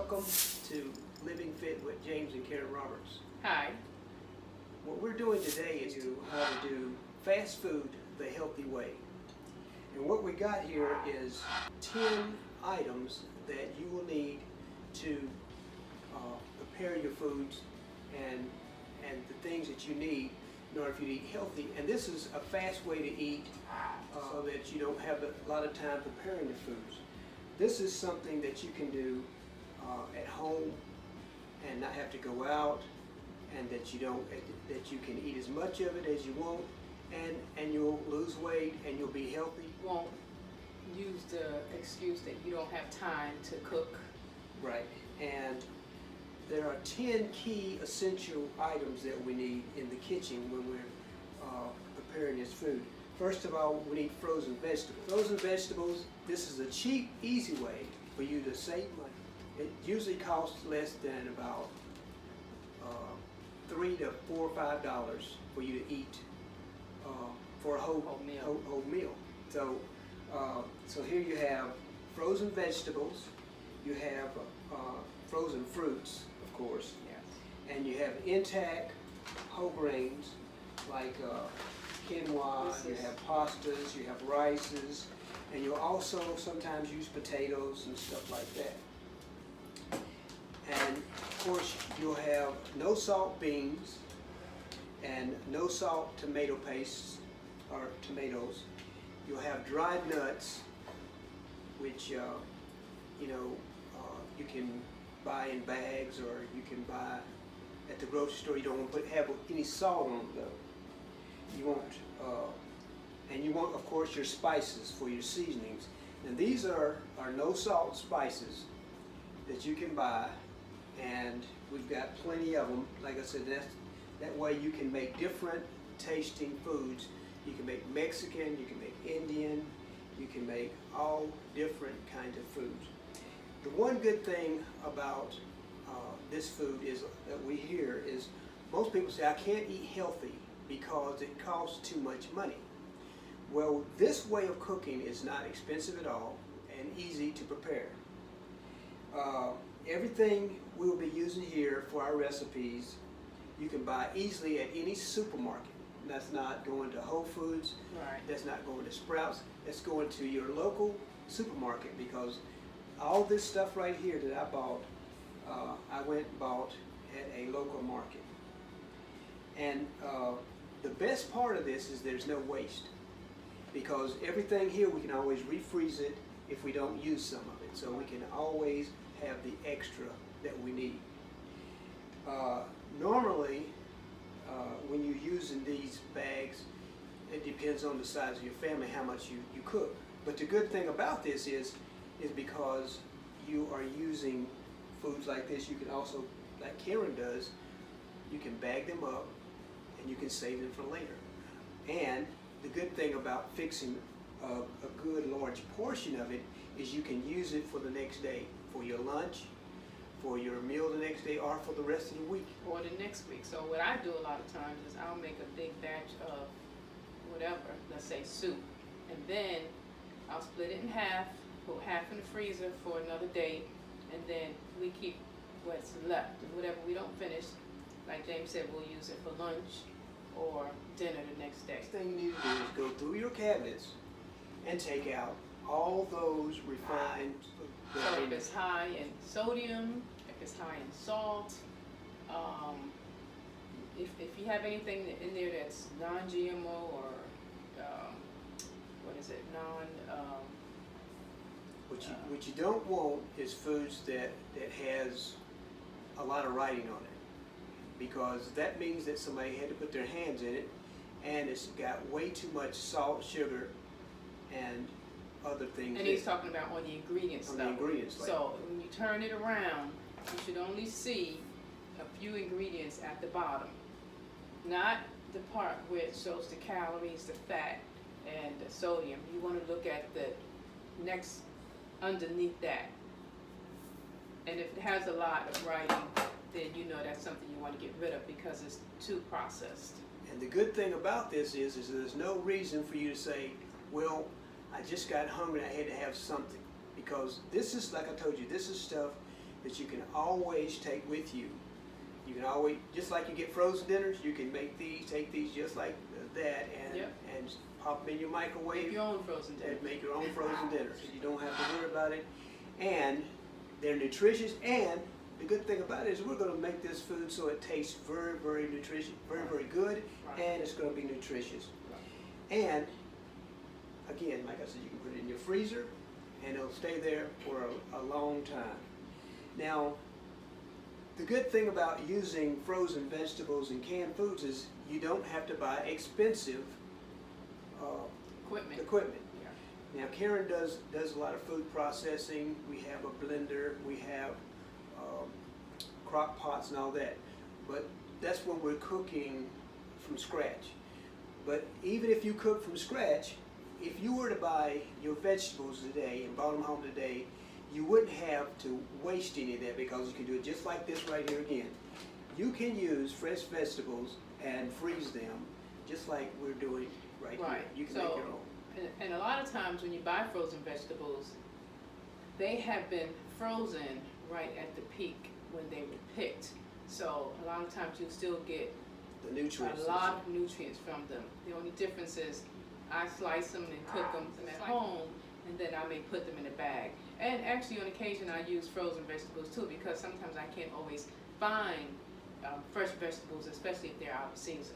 Welcome to Living Fit with James and Karen Roberts. Hi. What we're doing today is how to do fast food the healthy way. And what we got here is 10 items that you will need to prepare your foods and the things that you need in order for you to eat healthy. And this is a fast way to eat so that you don't have a lot of time preparing the foods. This is something that you can do at home and not have to go out, and that you can eat as much of it as you want, and you'll lose weight and you'll be healthy. Won't use the excuse that you don't have time to cook. Right. And there are 10 key essential items that we need in the kitchen when we're preparing this food. First of all, we need frozen vegetables. Frozen vegetables, this is a cheap, easy way for you to save money. It usually costs less than about $3 to $4 or $5 for you to eat for a whole meal. So here you have frozen vegetables, you have frozen fruits, of course, Yeah. and you have intact whole grains like quinoa, you have pastas, you have rices, and you'll also sometimes use potatoes and stuff like that. And of course you'll have no salt beans and no salt tomato paste or tomatoes. You'll have dried nuts, which you can buy in bags, or you can buy at the grocery store. You don't want to have any salt on them though. You won't, and you want, of course, your spices for your seasonings. And these are no salt spices that you can buy, and we've got plenty of them. Like I said, that way you can make different tasting foods. You can make Mexican, you can make Indian, you can make all different kinds of foods. The one good thing about this food is that we hear is most people say, I can't eat healthy because it costs too much money. Well, this way of cooking is not expensive at all and easy to prepare. Everything we will be using here for our recipes, you can buy easily at any supermarket. That's not going to Whole Foods, Right. that's not going to Sprouts, that's going to your local supermarket, because all this stuff right here that I bought, I went and bought at a local market. And the best part of this is there's no waste, because everything here we can always refreeze it if we don't use some of it. So we can always have the extra that we need. Normally, when you're using these bags, it depends on the size of your family, how much you cook. But the good thing about this is because you are using foods like this, you can also, like Karen does, you can bag them up and you can save them for later. And the good thing about fixing a good large portion of it is you can use it for the next day, for your lunch, for your meal the next day, or for the rest of the week. Or the next week. So what I do a lot of times is I'll make a big batch of whatever, let's say soup, and then I'll split it in half, put half in the freezer for another day, and then we keep what's left. And whatever we don't finish, like James said, we'll use it for lunch or dinner the next day. Next thing you need to do is go through your cabinets and take out all those refined So if it's high in sodium, if it's high in salt, if you have anything in there that's non-GMO or what is it, What you don't want is foods that has a lot of writing on it, because that means that somebody had to put their hands in it, and it's got way too much salt, sugar, and other things. And he's talking about on the ingredients on stuff. the ingredients. So when you turn it around, you should only see a few ingredients at the bottom, not the part where it shows the calories, the fat, and the sodium. You want to look at the next underneath that. And if it has a lot of writing, then you know that's something you want to get rid of because it's too processed. And the good thing about this is there's no reason for you to say, well, I just got hungry and I had to have something. Because this is, like I told you, this is stuff that you can always take with you. You can always, just like you get frozen dinners, you can make these, take these just like that, and Yep. and pop them in your microwave. Make your own frozen dinner. And make your own frozen dinner. So you don't have to worry about it. And they're nutritious, and the good thing about it is we're going to make this food so it tastes very, very nutritious, very, very good, Right. and it's going to be nutritious. And again, like I said, you can put it in your freezer, and it'll stay there for a long time. Now, the good thing about using frozen vegetables and canned foods is you don't have to buy expensive equipment. Yeah. Now, Karen does a lot of food processing. We have a blender, we have crock pots and all that. But that's when we're cooking from scratch. But even if you cook from scratch, if you were to buy your vegetables today and brought them home today, you wouldn't have to waste any of that because you can do it just like this right here again. You can use fresh vegetables and freeze them just like we're doing right here. Right. You can So, make your own. And a lot of times when you buy frozen vegetables, they have been frozen right at the peak when they were picked. So a lot of times you still get The nutrients. a lot of nutrients from them. The only difference is I slice them and cook them at home, and then I may put them in a bag. And actually on occasion I use frozen vegetables too, because sometimes I can't always find fresh vegetables, especially if they're out of season.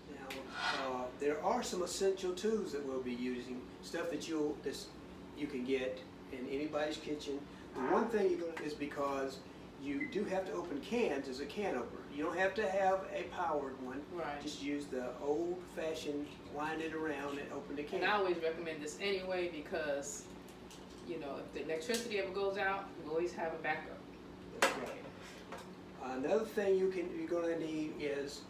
Now, there are some essential tools that we'll be using, stuff that you can get in anybody's kitchen. The one thing you're gonna is because you do have to open cans as a can opener. You don't have to have a powered one. Right. Just use the old-fashioned wind it around and open the can. And I always recommend this anyway because, you know, if the electricity ever goes out, you always have a backup. That's right. Another thing you're gonna need is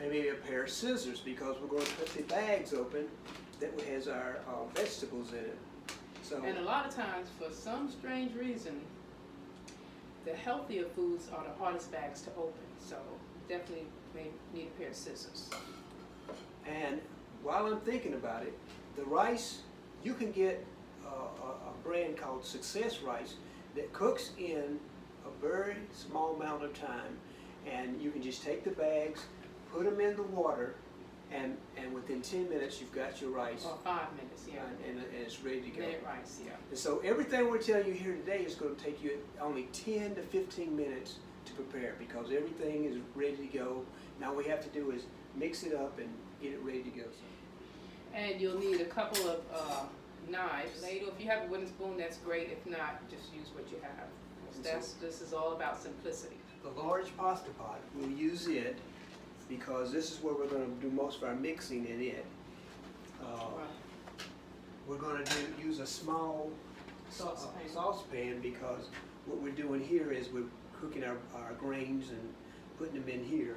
maybe a pair of scissors because we're going to cut the bags open that has our vegetables in it. So. And a lot of times, for some strange reason, the healthier foods are the hardest bags to open. So definitely may need a pair of scissors. And while I'm thinking about it, the rice, you can get a brand called Success Rice that cooks in a very small amount of time, and you can just take the bags, put them in the water, and within 10 minutes you've got your rice. Or 5 minutes, yeah. And it's ready to go. Minute rice, yeah. And so everything we're telling you here today is going to take you only 10 to 15 minutes to prepare because everything is ready to go. Now all we have to do is mix it up and get it ready to go. And you'll need a couple of knives. Ladle, if you have a wooden spoon, that's great. If not, just use what you have. This is all about simplicity. The large pasta pot, we'll use it because this is where we're going to do most of our mixing in it. We're going to use a small saucepan because what we're doing here is we're cooking our grains and putting them in here.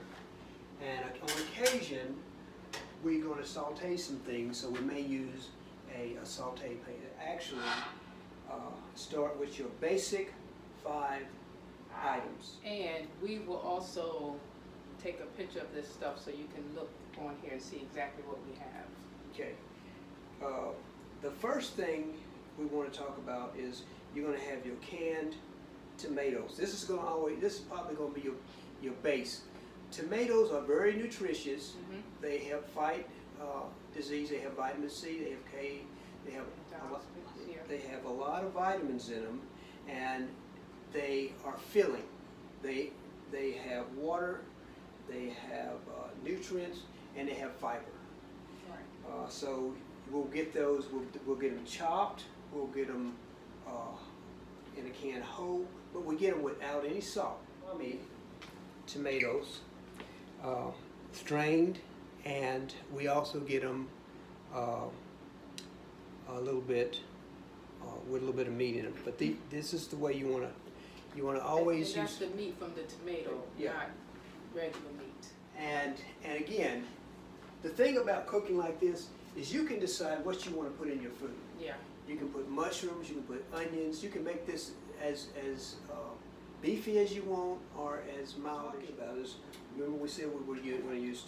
And on occasion, we're going to saute some things, so we may use a saute pan. Actually, start with your basic 5 items. And we will also take a picture of this stuff so you can look on here and see exactly what we have. Okay. The first thing we want to talk about is you're going to have your canned tomatoes. This is probably going to be your base. Tomatoes are very nutritious. Mm-hmm. They help fight disease. They have vitamin C. They have K. They have a lot of vitamins in them, and they are filling. They have water. They have nutrients, and they have fiber. Right. So we'll get those. We'll get them chopped. We'll get them in a can whole, but we get them without any salt. I mean, tomatoes, strained, and we also get them a little bit with a little bit of meat in them. But this is the way you want to always and that's use. the meat from the tomato, Yeah. not regular meat. And again, the thing about cooking like this is you can decide what you want to put in your food. Yeah. You can put mushrooms, you can put onions, you can make this as beefy as you want or as mild as about as. Remember we said we were going to use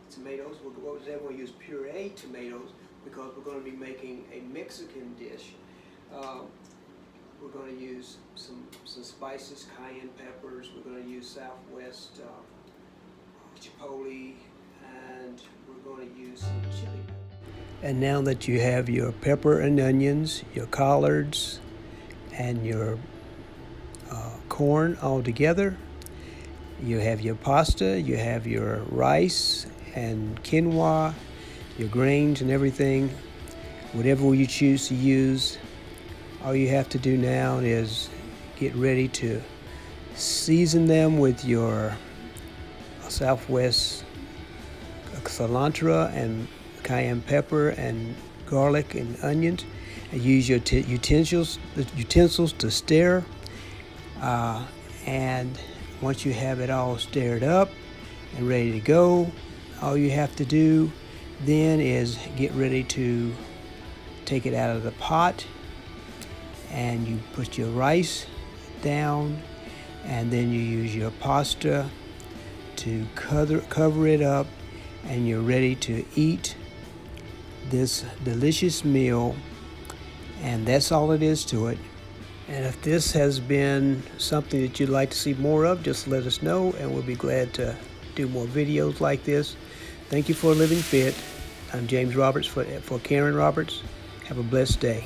tomatoes. What was that? We're going to use pureed tomatoes because we're going to be making a Mexican dish. we're going to use some spices, cayenne peppers. We're going to use Southwest chipotle, and we're going to use some chili pepper. And now that you have your pepper and onions, your collards, and your corn all together, you have your pasta, you have your rice and quinoa, your grains and everything, whatever you choose to use. All you have to do now is get ready to season them with your Southwest cilantro and cayenne pepper and garlic and onions, and use your utensils to stir. And once you have it all stirred up and ready to go, all you have to do then is get ready to take it out of the pot, and you put your rice down, and then you use your pasta to cover it up, and you're ready to eat this delicious meal. And that's all it is to it. And if this has been something that you'd like to see more of, just let us know, and we'll be glad to do more videos like this. Thank you for living fit. I'm James Roberts for Karen Roberts. Have a blessed day.